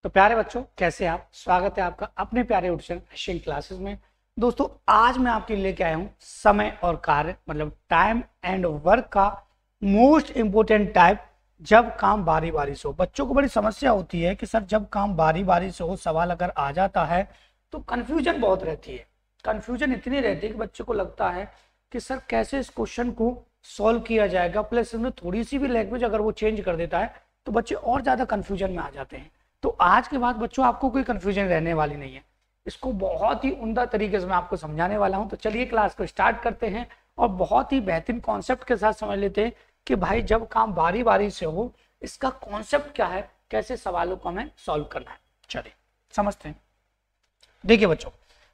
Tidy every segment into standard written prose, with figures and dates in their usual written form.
तो प्यारे बच्चों, कैसे आप? स्वागत है आपका अपने प्यारे ट्यूशन एशियन क्लासेस में। दोस्तों, आज मैं आपके लिए लेके आया हूँ समय और कार्य मतलब टाइम एंड वर्क का मोस्ट इंपोर्टेंट टाइप। जब काम बारी बारी से हो, बच्चों को बड़ी समस्या होती है कि सर जब काम बारी बारी से हो, सवाल अगर आ जाता है तो कंफ्यूजन बहुत रहती है। कंफ्यूजन इतनी रहती है कि बच्चों को लगता है कि सर कैसे इस क्वेश्चन को सॉल्व किया जाएगा, प्लस इसमें थोड़ी सी भी लैंग्वेज अगर वो चेंज कर देता है तो बच्चे और ज्यादा कंफ्यूजन में आ जाते हैं। तो आज के बाद बच्चों आपको कोई कंफ्यूजन रहने वाली नहीं है। इसको बहुत ही उम्दा तरीके से मैं आपको समझाने वाला हूं। तो चलिए क्लास को स्टार्ट करते हैं और बहुत ही बेहतरीन कॉन्सेप्ट के साथ समझ लेते हैं कि भाई जब काम बारी बारी से हो, इसका कॉन्सेप्ट क्या है, कैसे सवालों को हमें सॉल्व करना है। चलिए समझते हैं। देखिए बच्चों,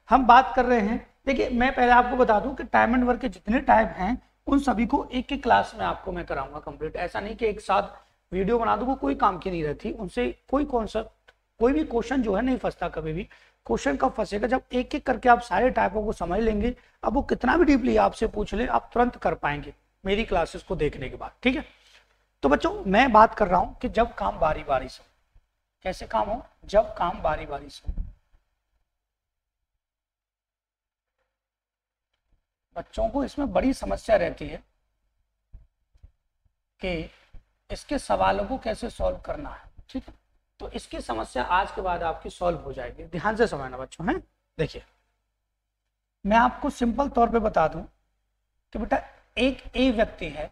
हम बात कर रहे हैं। देखिए, मैं पहले आपको बता दूं कि टाइम एंड वर्क के जितने टाइप हैं उन सभी को एक एक क्लास में आपको मैं कराऊंगा कंप्लीट। ऐसा नहीं कि एक साथ वीडियो बना दूंगा, कोई काम की नहीं रहती, उनसे कोई कॉन्सेप्ट कोई भी क्वेश्चन जो है नहीं फंसता। कभी भी क्वेश्चन कब फंसेगा, जब एक एक करके आप सारे टाइपों को समझ लेंगे। अब वो कितना भी डीपली आपसे पूछ ले, आप तुरंत कर पाएंगे मेरी क्लासेस को देखने के बाद। ठीक है, तो बच्चों मैं बात कर रहा हूं कि जब काम बारी बारी से हो। कैसे काम हो? जब काम बारी बारी से हो। बच्चों को इसमें बड़ी समस्या रहती है कि इसके सवालों को कैसे सॉल्व करना है। ठीक है, तो इसकी समस्या आज के बाद आपकी सॉल्व हो जाएगी। ध्यान से समझना बच्चों। हैं, देखिए मैं आपको सिंपल तौर पे बता दूं कि बेटा एक ए व्यक्ति है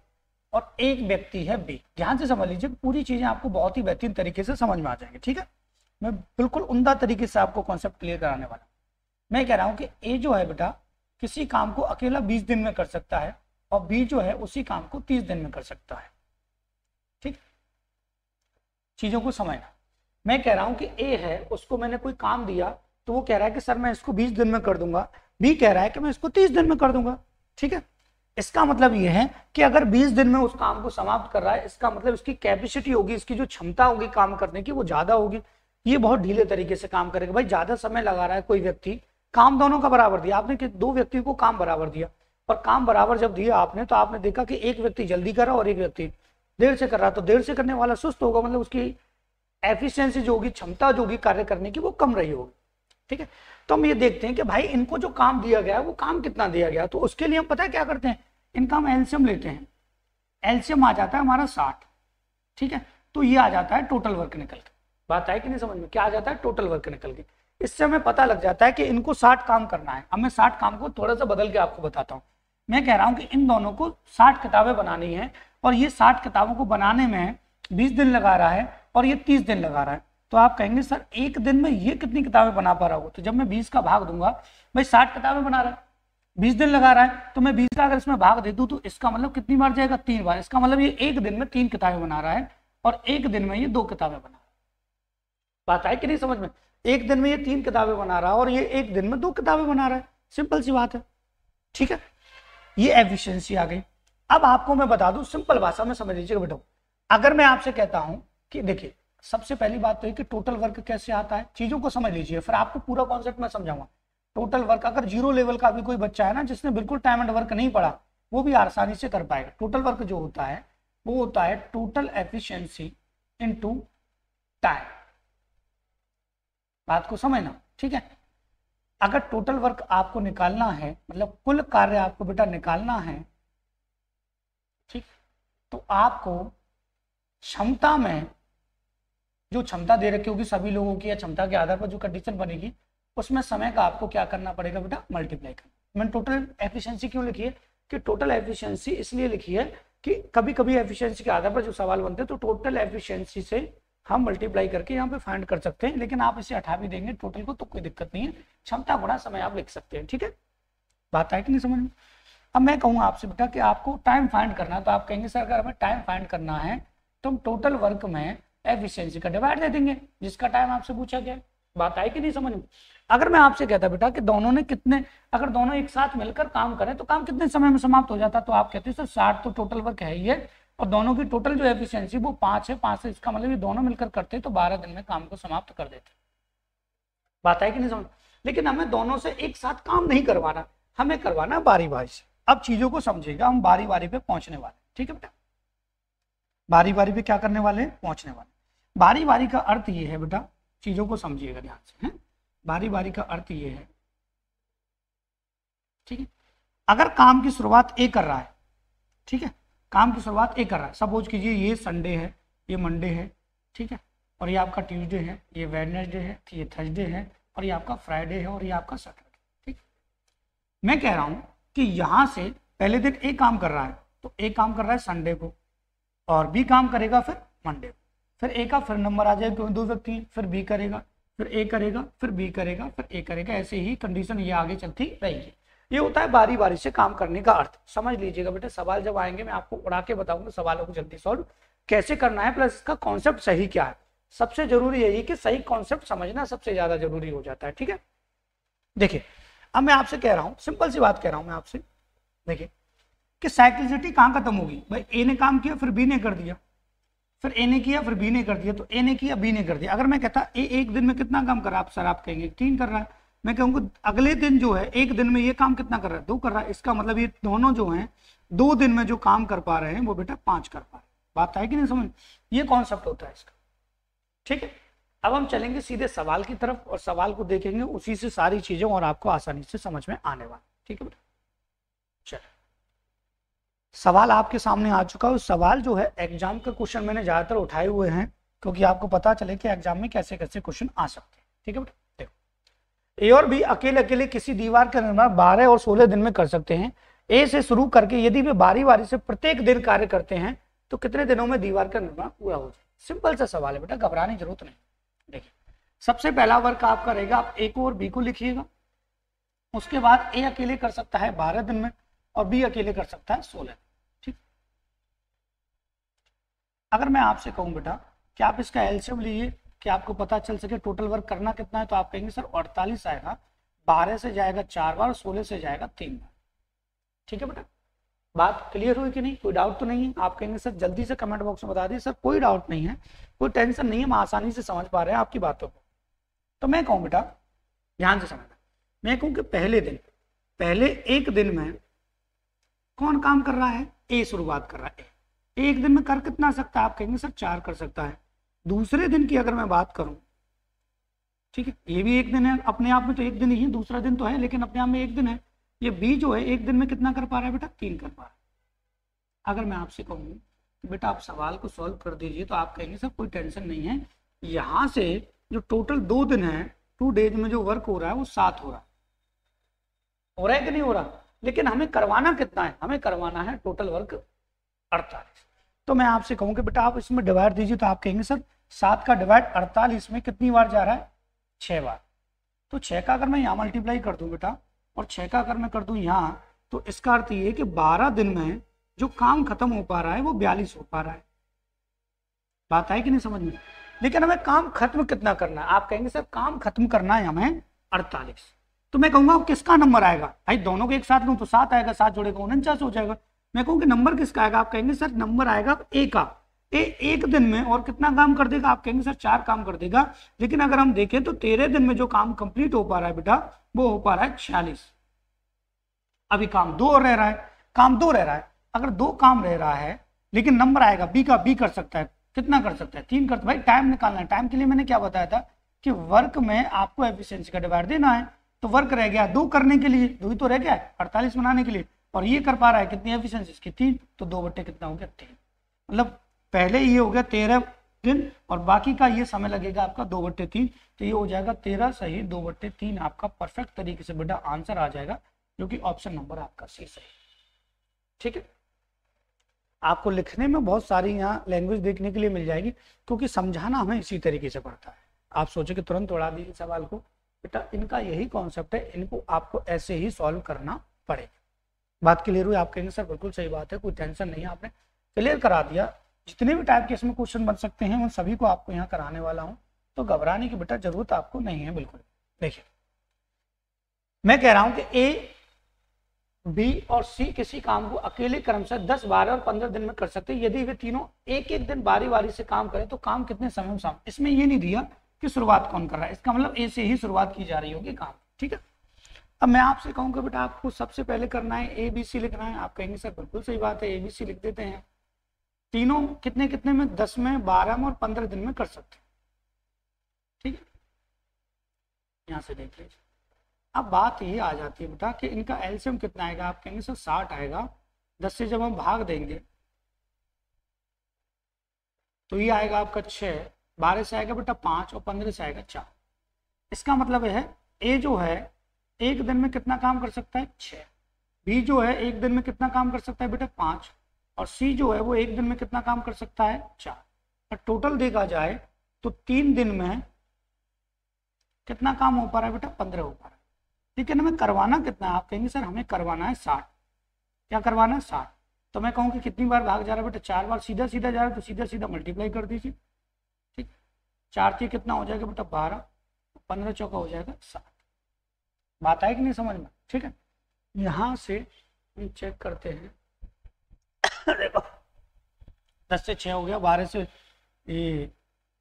और एक व्यक्ति है बी। ध्यान से समझ लीजिए, पूरी चीजें आपको बहुत ही बेहतरीन तरीके से समझ में आ जाएंगी। ठीक है, मैं बिल्कुल उम्दा तरीके से आपको कॉन्सेप्ट क्लियर कराने वाला हूं। मैं कह रहा हूं कि ए जो है बेटा किसी काम को अकेला 20 दिन में कर सकता है और बी जो है उसी काम को 30 दिन में कर सकता है। ठीक, चीजों को समझना। मैं कह रहा हूं कि ए है, उसको मैंने कोई काम दिया तो वो कह रहा है कि सर मैं इसको 20 दिन में कर दूंगा। बी कह रहा है कि मैं इसको 30 दिन में कर दूंगा। ठीक है, इसका मतलब ये है कि अगर 20 दिन में उस काम को समाप्त कर रहा है, इसका मतलब इसकी कैपेसिटी होगी, इसकी जो क्षमता होगी काम करने की वो ज्यादा होगी। ये बहुत ढीले तरीके से काम करेगा। भाई ज्यादा समय लगा रहा है कोई व्यक्ति, काम दोनों का बराबर दिया आपने कि दो व्यक्ति को काम बराबर दिया, और काम बराबर जब दिया आपने तो आपने देखा कि एक व्यक्ति जल्दी कर रहा और एक व्यक्ति देर से कर रहा, तो देर से करने वाला सुस्त होगा, मतलब उसकी एफिशिएंसी जो होगी, क्षमता जो होगी कार्य करने की, वो कम रही होगी। ठीक है, तो हम ये देखते हैं कि भाई इनको जो काम दिया गया वो काम कितना दिया गया। तो उसके लिए हम पता है क्या करते हैं, इनका हम एलसीएम लेते हैं। एलसीएम आ जाता है हमारा 60। ठीक है, तो ये आ जाता है टोटल वर्क निकल के। बात आई कि नहीं समझ में? क्या आ जाता है? टोटल वर्क निकल के। इससे हमें पता लग जाता है कि इनको 60 काम करना है। अब मैं 60 काम को थोड़ा सा बदल के आपको बताता हूँ। मैं कह रहा हूँ कि इन दोनों को 60 किताबें बनानी है और ये 60 किताबों को बनाने में 20 दिन लगा रहा है और ये 30 दिन लगा रहा है। तो आप कहेंगे सर एक दिन में ये कितनी किताबें बना पा रहा होगा? तो जब मैं 20 का भाग दूंगा, भाई 60 किताबें बना रहा है, 20 दिन लगा रहा है, तो मैं 20 का अगर इसमें भाग दे दूं तो इसका मतलब कितनी बार जाएगा? 3 बार। इसका मतलब ये एक दिन में 3 किताबें बना रहा है और एक दिन में ये 2 किताबें बना रहा है। बात आई कि नहीं समझ में? एक दिन में ये 3 किताबें बना रहा है और ये एक दिन में 2 किताबें बना रहा है। सिंपल सी बात है। ठीक है, ये एफिशिएंसी आ गई। अब आपको मैं बता दूं सिंपल भाषा में समझ लीजिएगा बेटा। अगर मैं आपसे कहता हूं कि देखिए सबसे पहली बात तो है कि टोटल वर्क कैसे आता है, चीजों को समझ लीजिए, फिर आपको पूरा कॉन्सेप्ट मैं समझाऊंगा। टोटल वर्क अगर 0 लेवल का भी कोई बच्चा है ना, जिसने बिल्कुल टाइम एंड वर्क नहीं पढ़ा, वो भी आसानी से कर पाएगा। टोटल वर्क जो होता है वो होता है टोटल एफिशिएंसी इनटू टाइम। बात को समझना। ठीक है, अगर टोटल वर्क आपको निकालना है, मतलब कुल कार्य आपको बेटा निकालना है, ठीक, तो आपको क्षमता में जो क्षमता दे रखी होगी सभी लोगों की, या क्षमता के आधार पर जो कंडीशन बनेगी, उसमें समय का आपको क्या करना पड़ेगा बेटा? मल्टीप्लाई करना। मैंने टोटल एफिशिएंसी क्यों लिखी है कि टोटल एफिशिएंसी इसलिए लिखी है कि कभी कभी एफिशिएंसी के आधार पर जो सवाल बनते हैं तो टोटल एफिशिएंसी से हम मल्टीप्लाई करके यहाँ पे फाइंड कर सकते हैं, लेकिन आप इसे हटा भी देंगे टोटल को तो कोई दिक्कत नहीं है। क्षमता गुणा समय आप लिख सकते हैं। ठीक है, बात है कि नहीं समझ में? अब मैं कहूँगा आपसे बेटा कि आपको टाइम फाइंड करना है, तो आप कहेंगे सर अगर हमें टाइम फाइंड करना है तो हम टोटल वर्क में एफिशिएंसी का डिवाइड दे देंगे जिसका टाइम आपसे पूछा गया। बात आई कि नहीं समझ में? अगर मैं आपसे कहता बेटा कि दोनों ने कितने, अगर दोनों एक साथ मिलकर काम करें तो काम कितने समय में समाप्त हो जाता, तो आप कहते हैं सर 60 तो टोटल वर्क है ही है और दोनों की टोटल जो एफिशिएंसी वो 5 है। 5 से इसका मतलब ये दोनों मिलकर करते तो 12 दिन में काम को समाप्त कर देते। बात है कि नहीं समझ? लेकिन हमें दोनों से एक साथ काम नहीं करवाना, हमें करवाना बारी बारी से। अब चीजों को समझिएगा, हम बारी बारी पे पहुंचने वाले। ठीक है बेटा, बारी बारी पे क्या करने वाले हैं? पहुंचने वाले। बारी बारी का अर्थ ये है बेटा, चीजों को समझिएगा ध्यान से, है बारी बारी का अर्थ ये है, ठीक है। अगर काम की शुरुआत ए कर रहा है, ठीक है, काम की शुरुआत ए कर रहा है, सपोज कीजिए ये संडे है, ये मंडे है, ठीक है, और ये आपका ट्यूसडे है, ये वेडनेसडे है, ये थर्सडे है, और ये आपका फ्राइडे है, और ये आपका सैटरडे, ठीक। मैं कह रहा हूं कि यहां से पहले दिन ए काम कर रहा है, तो ए काम कर रहा है संडे को, और बी काम करेगा फिर मंडे को, फिर ए का फिर नंबर आ जाएगा, दो व्यक्ति हैं, फिर बी करेगा, फिर ए करेगा, फिर बी करेगा, फिर ए करेगा, ऐसे ही कंडीशन ये आगे चलती रहेगी। ये होता है बारी बारी से काम करने का अर्थ। समझ लीजिएगा बेटा, सवाल जब आएंगे मैं आपको उड़ा के बताऊंगा सवालों को जल्दी सॉल्व कैसे करना है, प्लस इसका कॉन्सेप्ट सही क्या है। सबसे जरूरी यही कि सही कॉन्सेप्ट समझना सबसे ज्यादा जरूरी हो जाता है, ठीक है। देखिए अब मैं आपसे कह रहा हूं, सिंपल सी बात कह रहा हूं मैं आपसे, देखिए कि साइक्लिसिटी कहां खत्म होगी भाई, ए ने काम किया फिर बी ने कर दिया, फिर ए ने किया फिर बी ने कर दिया, तो ए ने किया बी ने कर दिया। अगर मैं कहता ए एक दिन में कितना काम कर रहा है, आप सर आप कहेंगे 3 कर रहा है, मैं कहूंगा अगले दिन जो है एक दिन में ये काम कितना कर रहा है, 2 कर रहा है। इसका मतलब ये दोनों जो हैं 2 दिन में जो काम कर पा रहे हैं वो बेटा 5 कर पा रहे हैं। बात है कि नहीं समझ, ये कॉन्सेप्ट होता है इसका, ठीक है। अब हम चलेंगे सीधे सवाल की तरफ और सवाल को देखेंगे, उसी से सारी चीजें और आपको आसानी से समझ में आने वाली, ठीक है बेटा। चलो सवाल आपके सामने आ चुका है। सवाल जो है एग्जाम का क्वेश्चन मैंने ज्यादातर उठाए हुए हैं क्योंकि आपको पता चले कि एग्जाम में कैसे कैसे क्वेश्चन आ सकते हैं, ठीक है बेटा। देखो ए और बी अकेले अकेले किसी दीवार का निर्माण 12 और 16 दिन में कर सकते हैं। ए से शुरू करके यदि वे बारी बारी से प्रत्येक दिन कार्य करते हैं तो कितने दिनों में दीवार का निर्माण पूरा हो जाए। सिंपल सा सवाल है बेटा, घबराने की जरूरत नहीं। देखिए सबसे पहला वर्क आपका रहेगा, आप ए को और बी को लिखिएगा। उसके बाद ए अकेले कर सकता है 12 दिन में और बी अकेले कर सकता है 16 दिन, ठीक। अगर मैं आपसे कहूं बेटा कि आप इसका एलसीएम लीजिए कि आपको पता चल सके टोटल वर्क करना कितना है, तो आप कहेंगे सर 48 आएगा, 12 से जाएगा 4 बार, 16 से जाएगा 3 बार, ठीक है बेटा। बात क्लियर हुई कि नहीं, कोई डाउट तो नहीं है। आप कहेंगे सर जल्दी से कमेंट बॉक्स में बता दिए। सर कोई डाउट नहीं है, कोई टेंशन नहीं है, हम आसानी से समझ पा रहे हैं आपकी बातों को। तो मैं कहूँ बेटा ध्यान से समझना, मैं कहूँ कि पहले एक दिन में कौन काम कर रहा है, ए शुरुआत कर रहा है। ए एक दिन में कर कितना सकता है, आप कहेंगे सर 4 कर सकता है। दूसरे दिन की अगर मैं बात करूं, ठीक है, ये भी एक दिन है, अपने आप में तो एक दिन ही है, दूसरा दिन तो है लेकिन अपने आप में एक दिन है। ये बी जो है एक दिन में कितना कर पा रहा है बेटा, 3 कर पा रहा है। अगर मैं आपसे कहूँ कि बेटा आप सवाल को सॉल्व कर दीजिए, तो आप कहेंगे सर कोई टेंशन नहीं है, यहाँ से जो टोटल 2 दिन है, 2 डेज में जो वर्क हो रहा है वो 7 हो रहा है कि नहीं हो रहा। लेकिन हमें करवाना कितना है, हमें करवाना है टोटल वर्क 48। तो मैं आपसे कहूँ कि बेटा आप इसमें डिवाइड दीजिए, तो आप कहेंगे सर 7 का डिवाइड 48 में कितनी बार जा रहा है, 6 बार। तो 6 का अगर मैं यहाँ मल्टीप्लाई कर दूं बेटा और 6 का अगर मैं कर दूं यहाँ, तो इसका अर्थ ये कि 12 दिन में जो काम खत्म हो पा रहा है वो 42 हो पा रहा है। बात है कि नहीं समझ में। लेकिन हमें काम खत्म कितना करना है, आप कहेंगे सर काम खत्म करना है हमें 48। तो मैं कहूंगा किसका नंबर आएगा, भाई दोनों के एक साथ लूं तो 7 आएगा, 7 जोड़ेगा 49 हो जाएगा। मैं कहूँ कि नंबर किसका आएगा, आप कहेंगे सर नंबर आएगा ए का। ए एक दिन में और कितना काम कर देगा, आप कहेंगे सर 4 काम कर देगा। लेकिन अगर हम देखें तो 13 दिन में जो काम कंप्लीट हो पा रहा है बेटा वो हो पा रहा है 46। अभी काम 2 रह रहा है, काम 2 रह रहा है। अगर 2 काम रह रहा है लेकिन नंबर आएगा बी का, बी कर सकता है, कितना कर सकता है, 3 कर। भाई टाइम निकालना है, टाइम के लिए मैंने क्या बताया था कि वर्क में आपको एफिशिएंसी का डिवाइड देना है। तो वर्क रह गया 2 करने के लिए, 2 ही तो रह गया 48 बनाने के लिए, और ये कर पा रहा है कितनी एफिशिएंसी इसकी 3, तो 2 बट्टे कितना हो गया 3। मतलब पहले ये हो गया 13 दिन और बाकी का ये समय लगेगा आपका 2 बट्टे 3, तो ये हो जाएगा 13 सही 2 बट्टे 3 आपका परफेक्ट तरीके से बेटा आंसर आ जाएगा, जो कि ऑप्शन नंबर आपका सी सही, ठीक है। आपको लिखने में बहुत सारी यहाँ लैंग्वेज देखने के लिए मिल जाएगी क्योंकि समझाना हमें इसी तरीके से पड़ता है। आप सोचे कि तुरंत उड़ा दीजिए सवाल को, बेटा इनका यही कॉन्सेप्ट है, इनको आपको ऐसे ही सॉल्व करना पड़ेगा। बात क्लियर हुई, आप कहेंगे सर बिल्कुल सही बात है, कोई टेंशन नहीं है, आपने क्लियर करा दिया। जितने भी टाइप के इसमें क्वेश्चन बन सकते हैं उन सभी को आपको यहाँ कराने वाला हूँ, तो घबराने की बेटा जरूरत आपको नहीं है बिल्कुल। देखिए मैं कह रहा हूँ कि ए, बी और सी किसी काम को अकेले क्रमशः 10, 12 और 15 दिन में कर सकते हैं। यदि वे तीनों एक एक दिन बारी बारी से काम करें तो काम कितने समय में शाम। इसमें ये नहीं दिया कि शुरुआत कौन कर रहा है, इसका मतलब ए से ही शुरुआत की जा रही होगी काम, ठीक है। अब मैं आपसे कहूँगा बेटा आपको सबसे पहले करना है ए बी सी लिखना है। आप कहेंगे सर बिल्कुल सही बात है, ए बी सी लिख देते हैं। तीनों कितने कितने में, 10 में, 12 में और 15 दिन में कर सकते हैं, ठीक है। यहाँ से देख लीजिए। अब बात ये आ जाती है बेटा कि इनका एलसीएम कितना आएगा, आप कहेंगे सर 60 आएगा, 10 से जब हम भाग देंगे तो ये आएगा आपका 6, 12 से आएगा बेटा 5 और 15 से आएगा 4। इसका मतलब है ए जो है एक दिन में कितना काम कर सकता है 6, बी जो है एक दिन में कितना काम कर सकता है बेटा 5, और सी जो है वो एक दिन में कितना काम कर सकता है 4। और टोटल देखा जाए तो 3 दिन में कितना काम हो पा रहा है बेटा 15 हो पा रहा है। लेकिन हमें करवाना कितना है, आप कहेंगे सर हमें करवाना है 60। क्या करवाना है 60, तो मैं कहूँ कि कितनी बार भाग जा रहा है बेटा 4 बार, सीधा सीधा जा रहा है तो सीधा सीधा मल्टीप्लाई कर दीजिए। ठीक, 4 से कितना हो जाएगा बेटा 12, 15 चौका हो जाएगा 60। बात आए कि नहीं समझ में? ठीक है, यहाँ से हम चेक करते हैं देखो 10 से 6 हो गया, 12 से ये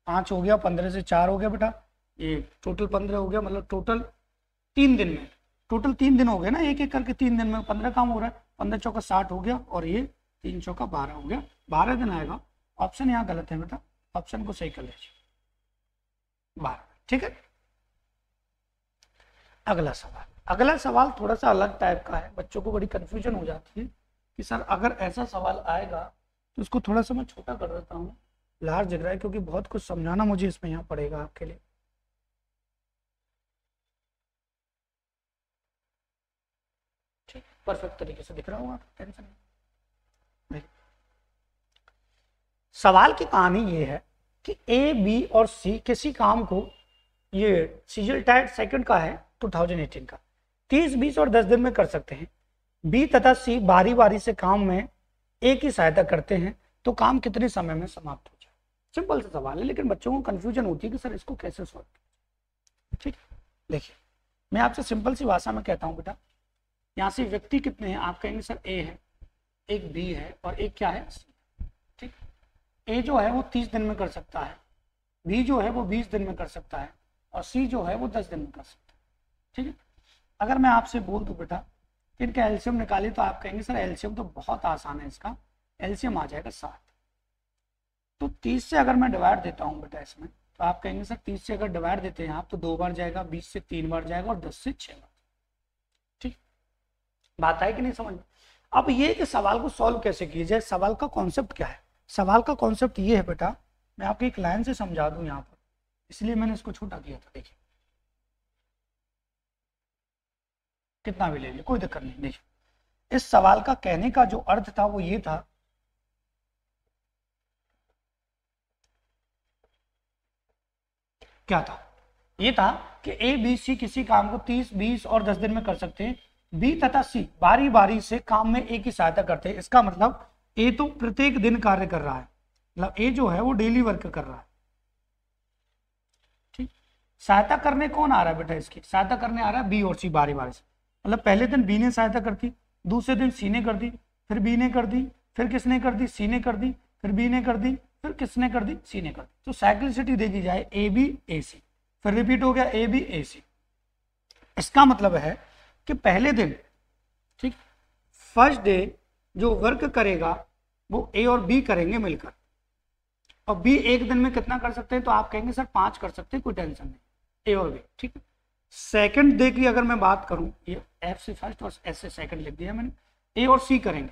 5 हो गया, 15 से 4 हो गया बेटा, ये टोटल 15 हो गया। मतलब टोटल 3 दिन में, टोटल 3 दिन हो गए ना, एक एक करके 3 दिन में 15 काम हो रहा है। 15 चौका 60 हो गया और ये 3 चौका 12 हो गया, 12 दिन आएगा। ऑप्शन यहाँ गलत है बेटा, ऑप्शन को सही कर लीजिए 12। ठीक है, अगला सवाल। अगला सवाल थोड़ा सा अलग टाइप का है, बच्चों को बड़ी कंफ्यूजन हो जाती है कि सर अगर ऐसा सवाल आएगा तो उसको थोड़ा सा मैं छोटा कर देता हूँ, लार्ज दिख रहा है, क्योंकि बहुत कुछ समझाना मुझे इसमें यहाँ पड़ेगा आपके लिए। ठीक, परफेक्ट तरीके से दिख रहा होगा, टेंशन नहीं। सवाल की कहानी ये है कि ए, बी और सी किसी काम को, ये सीजल टाइट सेकंड का है 2018 का, 30, 20 और 10 दिन में कर सकते हैं। बी तथा सी बारी बारी से काम में ए की सहायता करते हैं, तो काम कितने समय में समाप्त हो जाए। सिंपल सा सवाल है, लेकिन बच्चों को कंफ्यूजन होती है कि सर इसको कैसे सॉल्व करें। ठीक, देखिए मैं आपसे सिंपल सी भाषा में कहता हूँ बेटा, यहाँ से व्यक्ति कितने हैं, आप कहेंगे सर ए है, एक बी है और एक क्या है सी। ठीक, ए जो है वो 30 दिन में कर सकता है, बी जो है वो 20 दिन में कर सकता है और सी जो है वो 10 दिन में कर सकता है। ठीक है, अगर मैं आपसे बोल दूं बेटा इनका एलसीएम निकालिए, तो आप कहेंगे सर एलसीएम तो बहुत आसान है, इसका एलसीएम आ जाएगा 7। तो 30 से अगर मैं डिवाइड देता हूँ बेटा इसमें, तो आप कहेंगे सर 30 से अगर डिवाइड देते हैं आप तो 2 बार जाएगा, 20 से 3 बार जाएगा और 10 से 6 बार। ठीक, बात है कि नहीं समझ में? अब ये कि सवाल को सॉल्व कैसे किया जाए, सवाल का कॉन्सेप्ट क्या है। सवाल का कॉन्सेप्ट ये है बेटा, मैं आपको एक लाइन से समझा दूं यहाँ पर, इसलिए मैंने इसको छोटा किया था। देखिए कितना भी ले लिया कोई दिक्कत नहीं। देखिए इस सवाल का कहने का जो अर्थ था वो ये था, क्या था, ये था कि ए, बी, सी किसी काम को 30, 20 और 10 दिन में कर सकते हैं। बी तथा सी बारी बारी से काम में ए की सहायता करते हैं। इसका मतलब ए तो प्रत्येक दिन कार्य कर रहा है, मतलब ए जो है वो डेली वर्क कर रहा है। ठीक, सहायता करने कौन आ रहा है बेटा, इसकी सहायता करने आ रहा है बी और सी बारी बारी से। मतलब पहले दिन बी ने सहायता कर दी, दूसरे दिन सी ने कर दी, फिर बी ने कर दी, फिर किसने कर दी, सी ने कर दी, फिर बी ने कर दी, फिर किसने कर दी, सी ने कर दी। तो साइक्लिसिटी देखी जाए ए बी ए सी, फिर रिपीट हो गया ए बी ए सी। इसका मतलब है कि पहले दिन, ठीक, फर्स्ट डे जो वर्क करेगा वो ए और बी करेंगे मिलकर, और बी एक दिन में कितना कर सकते हैं, तो आप कहेंगे सर 5 कर सकते हैं, कोई टेंशन नहीं, ए और बी। ठीक है, सेकंड डे की अगर मैं बात करूं, ये एफ से फर्स्ट और एस से सेकंड लिख दिया मैंने, ए और सी करेंगे,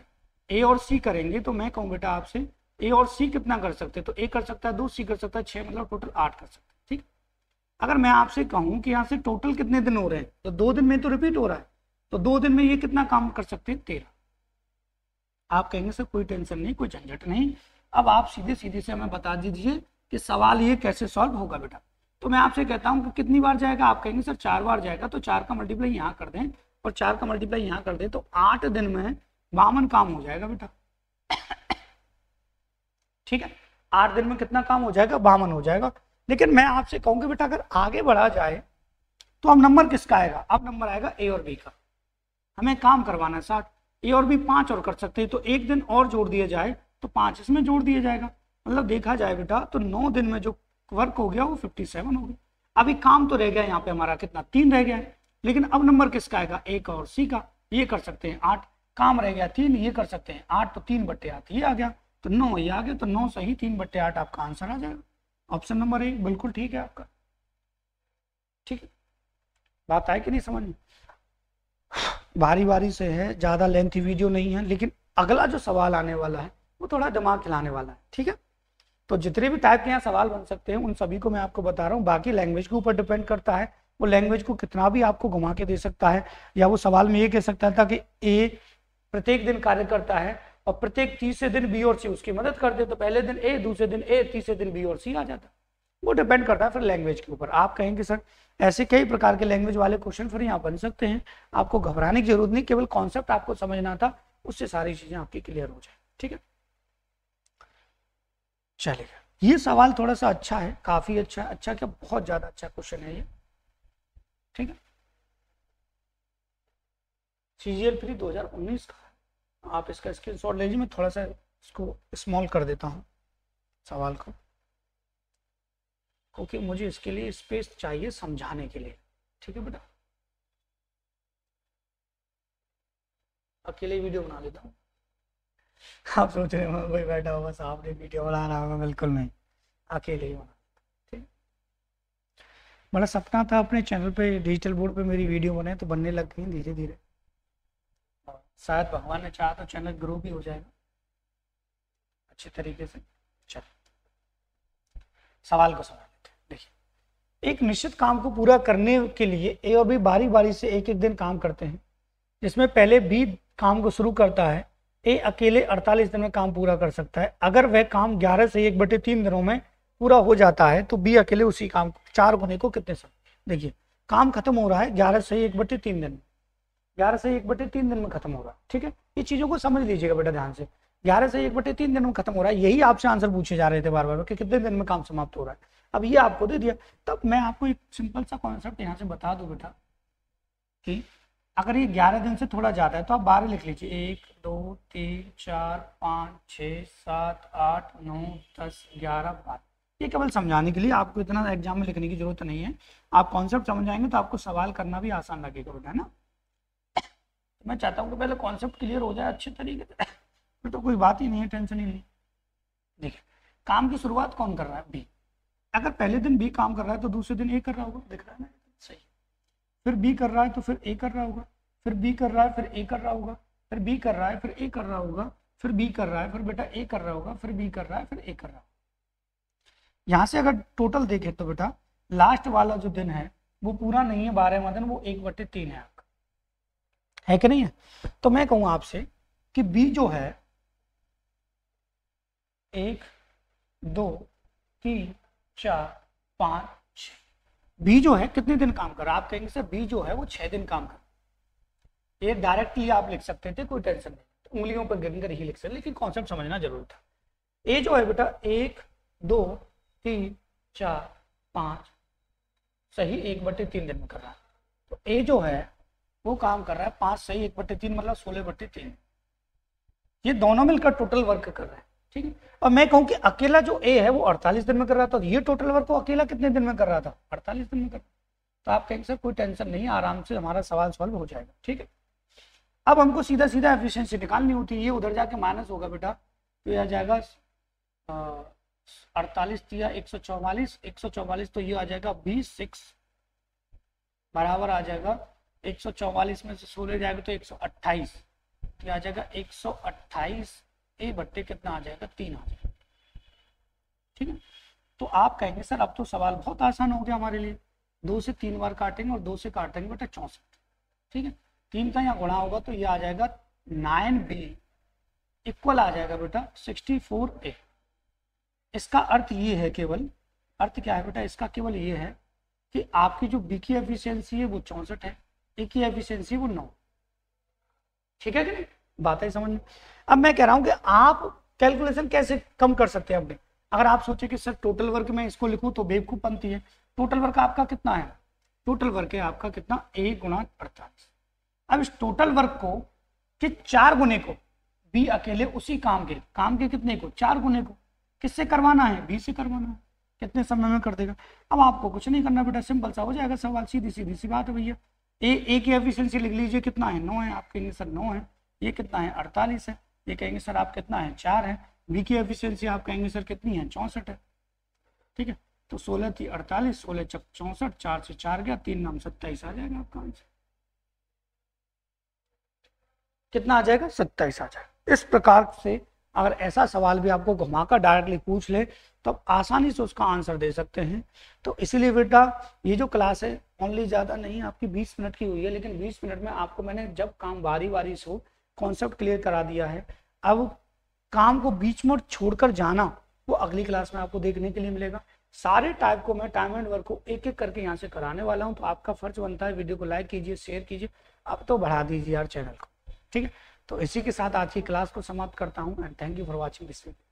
ए और सी करेंगे, तो मैं कहूँ बेटा आपसे ए और सी कितना कर सकते हैं, तो ए कर सकता है 2, सी कर सकता है 6, मतलब टोटल 8 कर सकते हैं। ठीक, अगर मैं आपसे कहूँ कि यहाँ से टोटल कितने दिन हो रहे हैं, तो 2 दिन में तो रिपीट हो रहा है, तो 2 दिन में ये कितना काम कर सकते हैं 13। आप कहेंगे सर कोई टेंशन नहीं, कोई झंझट नहीं, अब आप सीधे सीधे से हमें बता दीजिए कि सवाल ये कैसे सॉल्व होगा बेटा। तो मैं आपसे कहता हूँ कि कितनी बार जाएगा, आप कहेंगे सर 4 बार जाएगा, तो 4 का मल्टीप्लाई यहाँ कर दें और 4 का मल्टीप्लाई यहाँ कर दें, तो 8 दिन में 52 काम हो जाएगा बेटा। ठीक है, 8 दिन में कितना काम हो जाएगा, 52 हो जाएगा। लेकिन मैं आपसे कहूँगी बेटा अगर आगे बढ़ा जाए तो अब नंबर किसका आएगा, अब नंबर आएगा ए और बी का। हमें काम करवाना है 60, ए और बी 5 और कर सकते हैं, तो एक दिन और जोड़ दिया जाए तो 5 इसमें जोड़ दिया जाएगा। मतलब देखा जाए बेटा तो 9 दिन में जो वर्क हो गया वो 57 हो गया। अभी काम तो रह गया यहाँ पे हमारा कितना, 3 रह गया है, लेकिन अब नंबर किसका आएगा, ए का और सी का। ये कर सकते हैं 8, काम रह गया 3, ये कर सकते हैं 8, तो 3/8 ये आ गया, तो 9 ये आ गया, तो 9 सही 3/8 आपका आंसर आ जाएगा। ऑप्शन नंबर 1 बिल्कुल ठीक है आपका। ठीक है, बात है कि नहीं समझ में? बारी बारी से है, ज़्यादा लेंथी वीडियो नहीं है, लेकिन अगला जो सवाल आने वाला है वो थोड़ा दिमाग खिलाने वाला है, ठीक है। तो जितने भी टाइप के यहाँ सवाल बन सकते हैं उन सभी को मैं आपको बता रहा हूँ। बाकी लैंग्वेज के ऊपर डिपेंड करता है, वो लैंग्वेज को कितना भी आपको घुमा के दे सकता है, या वो सवाल में ये कह सकता था कि ए प्रत्येक दिन कार्य करता है और प्रत्येक तीसरे दिन बी और सी उसकी मदद करते, तो पहले दिन ए, दूसरे दिन ए, तीसरे दिन बी और सी आ जाता। वो डिपेंड करता है फिर लैंग्वेज के ऊपर। आप कहेंगे सर ऐसे कई प्रकार के लैंग्वेज वाले क्वेश्चन फिर यहाँ बन सकते हैं, आपको घबराने की जरूरत नहीं, केवल कॉन्सेप्ट आपको समझना था, उससे सारी चीजें आपकी क्लियर हो जाए, ठीक है। चलेगा, ये सवाल थोड़ा सा अच्छा है, काफी अच्छा, अच्छा क्या बहुत ज्यादा अच्छा क्वेश्चन है ये, ठीक है। CGL प्री 2019 का है, आप इसका स्क्रीनशॉट लीजिए। मैं थोड़ा सा इसको स्मॉल कर देता हूँ सवाल को, क्योंकि मुझे इसके लिए स्पेस चाहिए समझाने के लिए, ठीक है बेटा। अकेले वीडियो बना लेता हूँ। आप सोच रहे हो कोई बैठा होगा सामने वीडियो बना रहा होगा, बिल्कुल नहीं, अकेले ही बना, ठीक। बड़ा सपना था अपने चैनल पे डिजिटल बोर्ड पे मेरी वीडियो बने, तो बनने लग गई धीरे धीरे, शायद भगवान ने चाहा तो चैनल ग्रो भी हो जाएगा अच्छे तरीके से। चल सवाल को समझ लेते हैं। देखिए, एक निश्चित काम को पूरा करने के लिए ए और बी बारी बारी से एक एक दिन काम करते हैं, जिसमें पहले बी काम को शुरू करता है। ए अकेले 48 दिन में काम पूरा कर सकता है। अगर वह काम 11 से 1/3 दिनों में पूरा हो जाता है तो बी अकेले उसी काम को 4 गुने को कितने समय। देखिए, काम खत्म हो रहा है 11 से 1/3 दिन में, 11 से 1/3 दिन में खत्म हो रहा है, ठीक है। ये चीजों को समझ लीजिएगा बेटा ध्यान से, 11 से 1/3 दिन में खत्म हो रहा है, यही आपसे आंसर पूछे जा रहे थे बार बार कि कितने दिन में काम समाप्त हो रहा है। अब ये आपको दे दिया, तब मैं आपको एक सिंपल सा कॉन्सेप्ट यहाँ से बता दूं बेटा कि अगर ये 11 दिन से थोड़ा ज्यादा है तो आप 12 लिख लीजिए, 1 2 3 4 5 6 7 8 9 10 11 12। ये केवल समझाने के लिए, आपको इतना एग्जाम में लिखने की जरूरत नहीं है। आप कॉन्सेप्ट समझ जाएंगे तो आपको सवाल करना भी आसान लगेगा बेटा, है ना। तो मैं चाहता हूँ कि पहले कॉन्सेप्ट क्लियर हो जाए अच्छे तरीके से, फिर तो कोई बात ही नहीं है, टेंशन ही नहीं। देखिए, काम की शुरुआत कौन कर रहा है, बी। अगर पहले दिन बी काम कर रहा है तो दूसरे दिन ए कर रहा होगा, दिख रहा है ना, सही। फिर बी कर रहा है तो फिर ए कर रहा होगा, फिर बी कर रहा है फिर ए कर रहा होगा, फिर बी कर रहा है फिर ए कर रहा होगा, फिर बी कर रहा है फिर बेटा ए कर रहा होगा, फिर बी कर रहा है फिर ए कर रहा होगा। यहाँ से अगर टोटल देखें तो बेटा लास्ट वाला जो दिन है वो पूरा नहीं है 12वां दिन, वो 1/3 है आपका, है कि नहीं है। तो मैं कहूँ आपसे कि बी जो है 1 2 3 4 5 6, बी जो है कितने दिन काम कर रहा है। आप कहेंगे सर बी जो है वो 6 दिन काम कर रहा है। ये डायरेक्टली आप लिख सकते थे, कोई टेंशन नहीं, तो उंगलियों पर गिनकर ही लिख सकते, लेकिन कॉन्सेप्ट समझना जरूरी था। ए जो है बेटा 1 2 3 4 5 सही 1/3 दिन में कर रहा है। तो ए जो है वो काम कर रहा है 5 सही 1/3 मतलब 16/3। ये दोनों मिलकर टोटल वर्क कर रहे हैं, ठीक है। और मैं कहूँ कि अकेला जो ए है वो 48 दिन में कर रहा था, तो ये टोटल वर्क को अकेला कितने दिन में कर रहा था, 48 दिन में कर। तो आप कहेंगे सर कोई टेंशन नहीं, आराम से हमारा सवाल सॉल्व हो जाएगा, ठीक है। अब हमको सीधा सीधा एफिशिएंसी निकालनी होती है, ये उधर जाके माइनस होगा बेटा, तो यह आ जाएगा 48 या 144, 144 तो ये आ जाएगा 20 बराबर आ जाएगा 144 में से 16 जाएगा तो 128, ये आ जाएगा 128 ए बट्टे कितना आ जाएगा 3 आ जाएगा, ठीक है। तो आप कहेंगे सर अब तो सवाल बहुत आसान हो गया हमारे लिए, 2 से 3 बार काटेंगे और 2 से काटेंगे बेटा 64, ठीक है। 3 का यहाँ गुणा होगा तो ये आ जाएगा 9b इक्वल आ जाएगा बेटा 64a। इसका अर्थ ये है, केवल अर्थ क्या है बेटा इसका, केवल ये है कि आपकी जो बी की एफिशिएंसी है वो 64 है, ए की एफिशिएंसी वो 9, ठीक है कि नहीं, बात है समझ में। अब मैं कह रहा हूं कि आप कैलकुलेशन कैसे कम कर सकते हैं अपने। अगर आप सोचे कि सर टोटल वर्क में इसको लिखूं तो बेवकूफ बनती है। टोटल वर्क आपका कितना है, टोटल वर्क है आपका कितना, a × 48। अब इस टोटल वर्क को कि 4 गुने को बी अकेले उसी काम के कितने को 4 गुने को किससे करवाना है, बी से करवाना है, कितने समय में कर देगा। अब आपको कुछ नहीं करना बेटा, सिंपल सा हो जाएगा सवाल, सीधी सी बात है भैया। ए की एफिशिएंसी लिख लीजिए कितना है 9 है, आप कहेंगे सर 9 है, ये कितना है 48 है, ये कहेंगे सर आप कितना है 4 है। बी की एफिशिएंसी आप कहेंगे सर कितनी है 64 है, ठीक है। तो 16 थी 48, 16 चक 64, 4 से 4 गया, 3 नाम 27 आ जाएगा आपका आंसर। कितना आ जाएगा? 27 आ जाएगा। इस प्रकार से अगर ऐसा सवाल भी आपको घुमाकर डायरेक्टली पूछ ले तो आप आसानी से उसका आंसर दे सकते हैं। तो इसीलिए बेटा ये जो क्लास है ओनली ज़्यादा नहीं आपकी 20 मिनट की हुई है, लेकिन 20 मिनट में आपको मैंने जब काम बारी बारी से हो कॉन्सेप्ट क्लियर करा दिया है। अब काम को बीच में छोड़कर जाना वो अगली क्लास में आपको देखने के लिए मिलेगा। सारे टाइप को मैं टाइम एंड वर्क को एक एक करके यहाँ से कराने वाला हूँ, तो आपका फर्ज बनता है वीडियो को लाइक कीजिए, शेयर कीजिए, अब तो बढ़ा दीजिए यार चैनल को, ठीक है। तो इसी के साथ आज की क्लास को समाप्त करता हूँ and thank you for watching this video.